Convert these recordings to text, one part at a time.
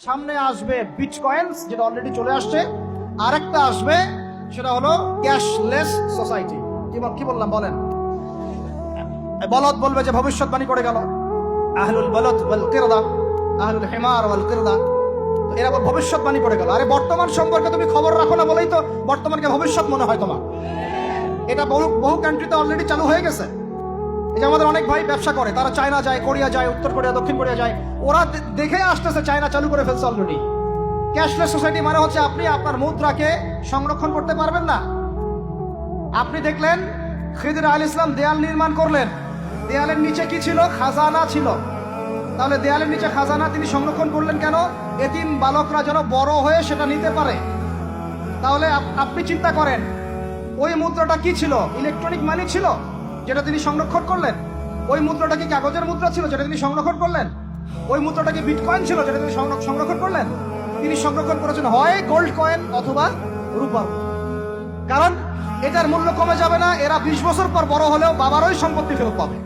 সামনে আসবে বিটকয়েন্স, যেটা অলরেডি চলে আসছে, আরেকটা আসবে, সেটা হলো ক্যাশলেস সোসাইটি। কি বললাম বলেন? বলদ বলবে যে ভবিষ্যৎবাণী করে গেল, আহলুল বলদ ওয়াল কিরদা, আহলুল হিমার ওয়াল কিরদা, তো এরা ভবিষ্যৎবাণী করে গেল। আরে বর্তমান সম্পর্কে তুমি খবর রাখো না বলেই তো বর্তমানকে ভবিষ্যৎ মনে হয় তোমার। এটা বহু কান্ট্রিতে অলরেডি চালু হয়ে গেছে। এই যে আমাদের অনেক ভাই ব্যবসা করে, তারা চায়না যায়, কোরিয়া যায়, উত্তর কোরিয়া, দক্ষিণ কোরিয়া যায়, ওরা দেখে আসতেছে চায়না চালু করে ফেলছে অলরেডি। ক্যাশলেস সোসাইটি মানে হচ্ছে আপনি আপনার মুদ্রাকে সংরক্ষণ করতে পারবেন না। আপনি দেখলেন খিদির আলাইহিস সালাম দেয়াল নির্মাণ করলেন, দেয়ালের নিচে কি ছিল? খাজানা ছিল। তাহলে দেয়ালের নিচে খাজানা তিনি সংরক্ষণ করলেন কেন? এতিম বালকরা যেন বড় হয়ে সেটা নিতে পারে। তাহলে আপনি চিন্তা করেন, ওই মুদ্রাটা কি ছিল? ইলেকট্রনিক মানি ছিল যেটা তিনি সংরক্ষণ করলেন। ওই মুদ্রাটা কি কাগজের মুদ্রা ছিল যেটা তিনি সংরক্ষণ করলেন? ওই মুদ্রাটা কি বিটকয়েন ছিল যেটা তিনি সংরক্ষণ করলেন? তিনি সংরক্ষণ করেছেন হয় গোল্ড কয়েন অথবা রূপার। কারণ এটার মূল্য কমে যাবে না, এরা 20 বছর পর বড় হলেও বাবারই সম্পত্তি ফেরত পাবে।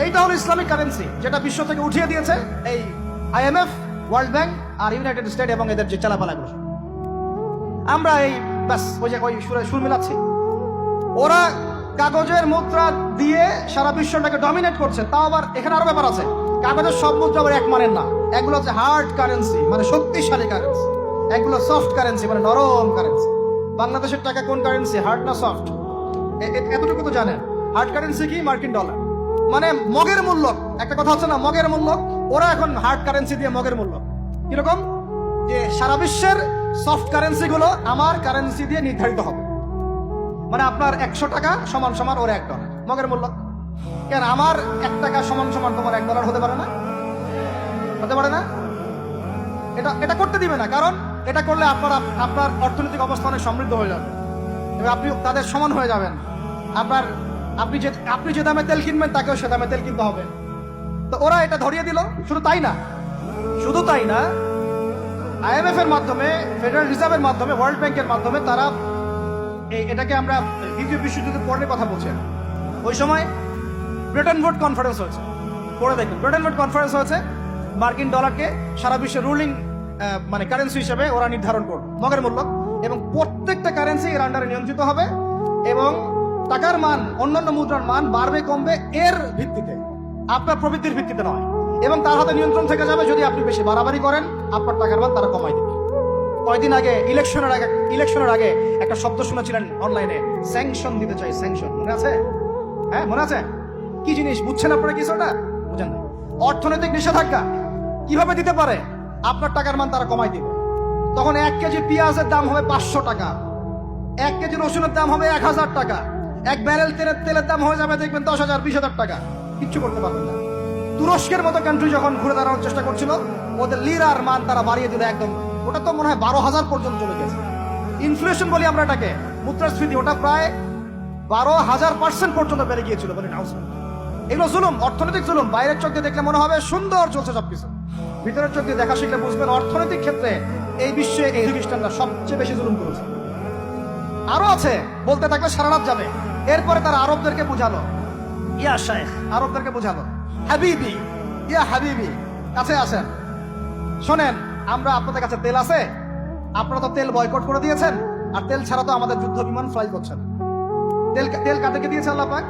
এইটা হলো ইসলামিক কারেন্সি, যেটা বিশ্ব থেকে উঠিয়ে দিয়েছে এই IMF, ওয়ার্ল্ড ব্যাংক আর ইউনাইটেড স্টেট এবং এদের যে চালাপালাগুলো। আমরা এই ব্যাস ওই সুর মিলাচ্ছি। ওরা কাগজের মুদ্রা দিয়ে সারা বিশ্বটাকে ডমিনেট করছে। তাও আবার এখানে আরো ব্যাপার আছে, কাগজের সব মুদ্রা আবার এক মানের না। এগুলো হচ্ছে হার্ড কারেন্সি, মানে শক্তিশালী কারেন্সি। এগুলো সফট কারেন্সি, মানে নরম কারেন্সি। বাংলাদেশের টাকা কোন কারেন্সি, হার্ড না সফট? এতটুকু তো জানেন। হার্ড কারেন্সি কি? মার্কিন ডলার, মানে মগের মূল্য। একটা কথা হচ্ছে না, মগের মূল্য। ওরা এখন হার্ড কারেন্সি দিয়ে মগের মূল্য। কিরকম? যে সারা বিশ্বের সফট কারেন্সি গুলো আমার কারেন্সি দিয়ে নির্ধারিত হবে। মানে আপনার 100 টাকা সমান সমান ওর $1 মগের মূল্য। কেন আমার 1 টাকা সমান সমান তোমার $1 হতে পারে না? হতে পারে না? এটা করতে দিবে না, কারণ এটা করলে আপনার অর্থনৈতিক অবস্থা অনেক সমৃদ্ধ হয়ে যাবে, আপনি তাদের সমান হয়ে যাবেন। আপনি যে দামে তেল কিনবেন তাকেও সে দামে তেল কিনতে হবে। তো ওরা এটা ধরিয়ে দিল। শুধু তাই না, IMF এর মাধ্যমে, ফেডারেল রিজার্ভের মাধ্যমে, ওয়ার্ল্ড ব্যাংকের মাধ্যমে তারা এটাকে, আমরা দ্বিতীয় বিশ্বযুদ্ধের পরে কথা বলছি, ওই সময় ব্রেটন উড কনফারেন্স হয়েছে। পরে দেখুন, ব্রেটন উড কনফারেন্স হয়েছে। মার্কিন ডলারকে সারা বিশ্বের রুলিং মানে কারেন্সি হিসেবে ওরা নির্ধারণ করবে, মগের মূল্য, এবং প্রত্যেকটা কারেন্সি এর আন্ডারে নিয়ন্ত্রিত হবে। এবং টাকার মান, অন্যান্য মুদ্রার মান বাড়বে কমবে এর ভিত্তিতে, আপনার প্রবৃদ্ধির ভিত্তিতে নয়। এবং তার হাতে নিয়ন্ত্রণ থেকে যাবে। যদি আপনি বেশি বাড়াবাড়ি করেন, আপনার টাকার মান তারা কমাই দেবে। কয়েকদিন আগে ইলেকশনের আগে একটা শব্দ শুনেছিলেন অনলাইনে, স্যাংশন দিতে চাই, স্যাংশন। মনে আছে? হ্যাঁ, মনে আছে? কি জিনিস বুঝছেন আপনারা? কিছু ওটা বুঝেন না? অর্থনৈতিক নিষেধাজ্ঞা কিভাবে দিতে পারে? আপনার টাকার মান তারা কমাই দিবে। তখন 1 কেজি পেঁয়াজের দাম হবে 500 টাকা, 1 কেজি রসুনের দাম হবে 1000 টাকা, 1 ব্যারেল তেলের দাম হয়ে যাবে দেখবেন 10,000 20,000 টাকা। কিচ্ছু করতে পারবেন না। তুরস্কের মতো কান্ট্রি যখন ঘুরে দাঁড়ানোর চেষ্টা করছিল, ওদের লিরার মান তারা বাড়িয়ে দিল একদম। ওটা তো মনে হয় 12,000 পর্যন্ত চলে গেছে। ইনফ্লেশন বলি আমরা এটাকে, মুদ্রাস্ফীতি, ওটা প্রায় 12,000% পর্যন্ত বেড়ে গিয়েছিল। বলি নাউজ। এগুলো জুলুম, অর্থনৈতিক জুলুম। বাইরের চোখ দিয়ে দেখলে মনে হবে সুন্দর চলছে সবকিছু, ভিতরের চোখ দিয়ে দেখা শিখলে বুঝবেন অর্থনৈতিক ক্ষেত্রে এই বিশ্বে এই খ্রিস্টানরা সবচেয়ে বেশি জুলুম করেছে। আরো আছে, বলতে থাকলে সারা রাত যাবে। এরপরে তারা আরবদেরকে বুঝালো, ইয়া শাইখ, আরবদেরকে বুঝালো, হাবিবি, ইয়া হাবিবি, কাছে আসেন, শোনেন, আমরা আপনাদের কাছে তেল আছে, আপনারা তো তেল বয়কট করে দিয়েছেন, আর তেল ছাড়া তো আমাদের যুদ্ধ বিমান ফ্লাই করছেন। তেল কাদেরকে দিয়েছে আল্লাহ পাক?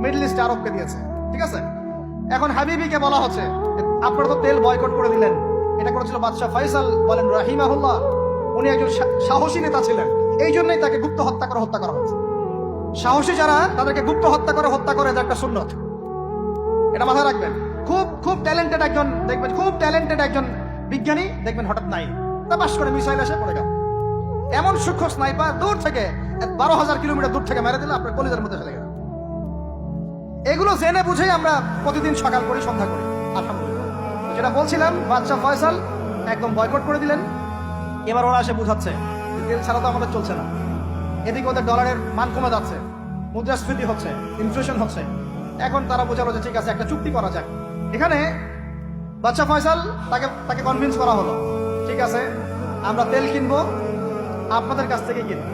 মিডল ইস্ট, আরবকে দিয়েছে। ঠিক আছে, এখন হাবিবিকে বলা হচ্ছে আপনারা তো তেল বয়কট করে দিলেন। এটা করেছিল বাদশাহ ফয়সাল, বলেন রাহিমাহুল্লাহ। উনি একজন সাহসী নেতা ছিলেন, এই জন্যই তাকে গুপ্ত হত্যা করা হয়েছে। সাহসী যারা, তাদেরকে গুপ্ত হত্যা করে এটা একটা সুন্নত। এটা মাথায় রাখবেন। খুব ট্যালেন্টেড একজন দেখবেন, খুব ট্যালেন্টেড একজন বিজ্ঞানী দেখবেন হঠাৎ নাই, তা পাশ করে মিসাইল এসে পড়ে গেল। এমন সূক্ষ্ম স্নাইপার দূর থেকে 12,000 কিলোমিটার দূর থেকে মেরে দিলে আপনার কলিজার মধ্যে ফেলে গেল। এগুলো জেনে বুঝেই আমরা প্রতিদিন সকাল করি, সন্ধ্যা করি, আলহামদুলিল্লাহ। যেটা বলছিলাম, বাদশাহ ফয়সাল একদম বয়কট করে দিলেন। এবার ওরা এসে বুঝাচ্ছে তেল ছাড়া তো আমাদের চলছে না। এদিকে ওদের ডলারের মান কমে যাচ্ছে, মুদ্রাস্ফীতি হচ্ছে, ইনফ্লেশন হচ্ছে। এখন তারা বোঝালো যে ঠিক আছে, একটা চুক্তি করা যাক। এখানে বাদশাহ ফয়সাল তাকে কনভিন্স করা হলো, ঠিক আছে আমরা তেল কিনবো, আপনাদের কাছ থেকে কিনবো,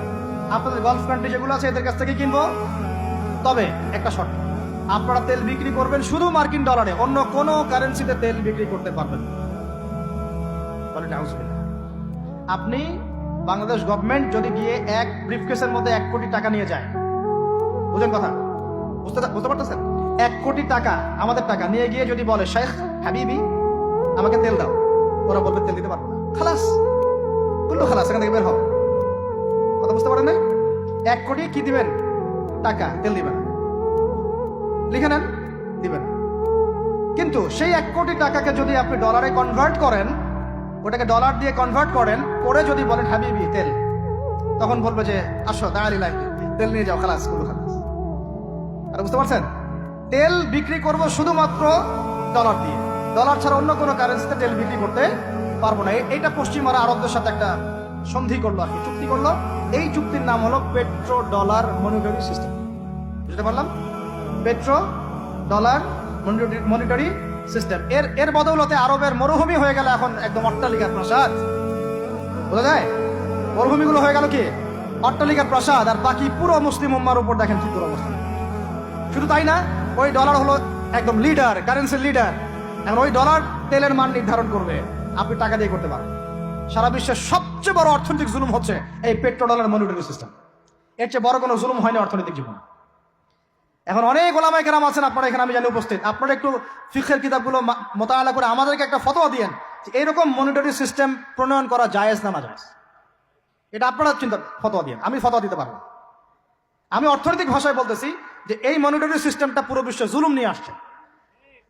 আপনাদের গলফ কান্ট্রি যেগুলো আছে এদের কাছ থেকে কিনবো। তবে একটা শর্ত, আপনারা তেল বিক্রি করবেন শুধু মার্কিন ডলারে, অন্য কোনো কারেন্সিতে তেল বিক্রি করতে পারবেন। বলে নাউজুবিল্লাহ। আপনি বাংলাদেশ গভর্নমেন্ট যদি গিয়ে এক ব্রিফকেসের মধ্যে 1 কোটি টাকা নিয়ে যায়, বুঝেন কথা, বুঝতে পারতেছেন? 1 কোটি টাকা আমাদের টাকা নিয়ে গিয়ে যদি বলে শেখ হাবিবি আমাকে তেল দাও, ওরা বলবে তেল দিতে পারবো না, খালাস, কুল্লু খালাস, এখান থেকে বের হও। কথা বুঝতে পারেন না? 1 কোটি কি দিবেন? টাকা, তেল দিবেন, লিখে নেন, দিবেন। কিন্তু সেই 1 কোটি টাকাকে যদি আপনি ডলারে কনভার্ট করেন, ওটাকে ডলার দিয়ে কনভার্ট করেন, করে যদি বলেন হাবিবি তেল, তখন বলবে যে আসো দাঁড়ালি লাইফে তেল নিয়ে যাও, খালাস, কুল্লু খালাস। আর বুঝতে পারছেন? তেল বিক্রি করব শুধুমাত্র ডলার দিয়ে, ডলার ছাড়া অন্য কোনো কারেন্সিতে তেল বিক্রি করতে পারবো না। এইটা পশ্চিমারা আরবদের সাথে একটা সন্ধি করলো, আর কি চুক্তি করলো। এই চুক্তির নাম হলো পেট্রো ডলার মনিটরি সিস্টেম। বুঝতে পারলাম? Petro dollar monetary system. এর বদৌলতে আরবের মরুভূমি হয়ে গেল এখন একদম অট্টালিকার প্রাসাদ। বোঝা যায়? মরুভূমিগুলো হয়ে গেল কি অট্টালিকার প্রাসাদ, আর বাকি পুরো মুসলিম উম্মার উপর দেখেন কি পুরো অবস্থা। শুধু তাই না, ওই ডলার হলো একদম লিডার, কারেন্সির লিডার। এখন ওই ডলার তেলের মান নির্ধারণ করবে, আপনি টাকা দিয়ে করতে পারেন। সারা বিশ্বের সবচেয়ে বড় অর্থনৈতিক জুলুম হচ্ছে এই পেট্রো ডলার মনিটরি সিস্টেম। এর চেয়ে বড় কোনো জুলুম হয়নি অর্থনৈতিক জীবন। এখন অনেক ওলামায়ে কেরাম আছেন আপনারা এখানে, আমি জানি উপস্থিত, আপনারা একটু ফিকহের কিতাবগুলো মোতালা করে আমাদেরকে একটা ফতোয়া দিয়েন যে এইরকম মনিটরি সিস্টেম প্রণয়ন করা জায়েজ না নাজায়েজ। এটা আপনারা ফতোয়া দিয়েন, আমি ফতোয়া দিতে পারবো। আমি অর্থনৈতিক ভাষায় বলতেছি যে এই মনিটরি সিস্টেমটা পুরো বিশ্বে জুলুম নিয়ে আসছে।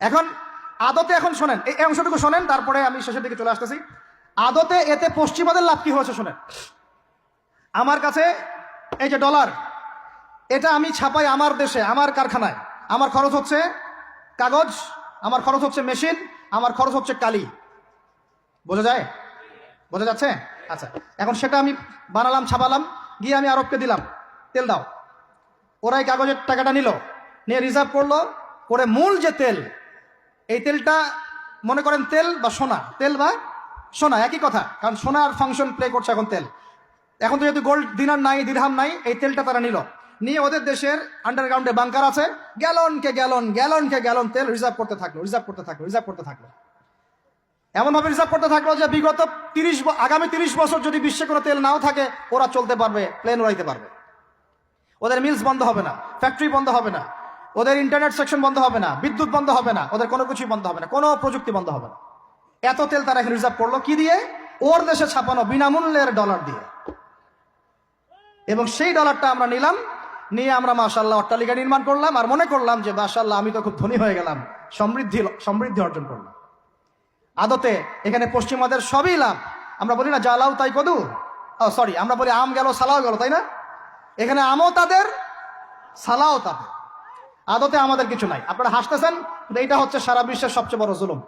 এখন আদতে, এখন শোনেন এই অংশটুকু শোনেন, তারপরে আমি শেষের দিকে চলে আসতেছি। আদতে এতে পশ্চিমাদের লাভ কি হয়েছে শোনেন। আমার কাছে এই যে ডলার, এটা আমি ছাপাই আমার দেশে, আমার কারখানায়। আমার খরচ হচ্ছে কাগজ, আমার খরচ হচ্ছে মেশিন, আমার খরচ হচ্ছে কালি। বোঝা যায়? বোঝা যাচ্ছে? আচ্ছা, এখন সেটা আমি বানালাম, ছাপালাম, গিয়ে আমি আরবকে দিলাম, তেল দাও। ওরা এই কাগজের টাকাটা নিল, নিয়ে রিজার্ভ করলো, করে মূল যে তেল, এই তেলটা মনে করেন তেল বা সোনা, তেল বা সোনা একই কথা, কারণ সোনার ফাংশন প্লে করছে এখন তেল। এখন তো যেহেতু গোল্ড দিনার নাই, দিরহাম নাই, এই তেলটা তারা নিল, নিয়ে ওদের দেশের আন্ডারগ্রাউন্ডে বাংকার আছে, গ্যালনকে গ্যালন তেল রিজার্ভ করতে থাকলো। এমন ভাবে রিজার্ভ করতে থাকলো যে বিগত আগামী 30 বছর যদি বিশ্বে কোনো তেল নাও থাকে, ওরা চলতে পারবে, প্লেন উড়াইতে পারবে। ওদের মিলস বন্ধ হবে না, ফ্যাক্টরি বন্ধ হবে না, ওদের ইন্টারনেট সেকশন বন্ধ হবে না, বিদ্যুৎ বন্ধ হবে না, ওদের কোনো কিছুই বন্ধ হবে না, কোনো প্রযুক্তি বন্ধ হবে না। এত তেল তারা এখন রিজার্ভ করলো কি দিয়ে? ওর দেশে ছাপানো বিনামূল্যের ডলার দিয়ে। এবং সেই ডলারটা আমরা নিলাম, নিয়ে আমরা মাশাআল্লাহ অট্টালিকা নির্মাণ করলাম, আর মনে করলাম যে মাশাআল্লাহ আমি তো খুব ধনী হয়ে গেলাম, সমৃদ্ধি অর্জন করলাম। আদতে এখানে পশ্চিমাদের সবই লাভ। আমরা বলি না জালাও তাই কদু, সরি, আমরা বলি আম গেল সালাও গেল, তাই না? এখানে আমও তাদের, সালাও তাদের। আদতে আমাদের কিছু নাই। আপনারা হাসতেছেন, এইটা হচ্ছে সারা বিশ্বের সবচেয়ে বড় জুলুম।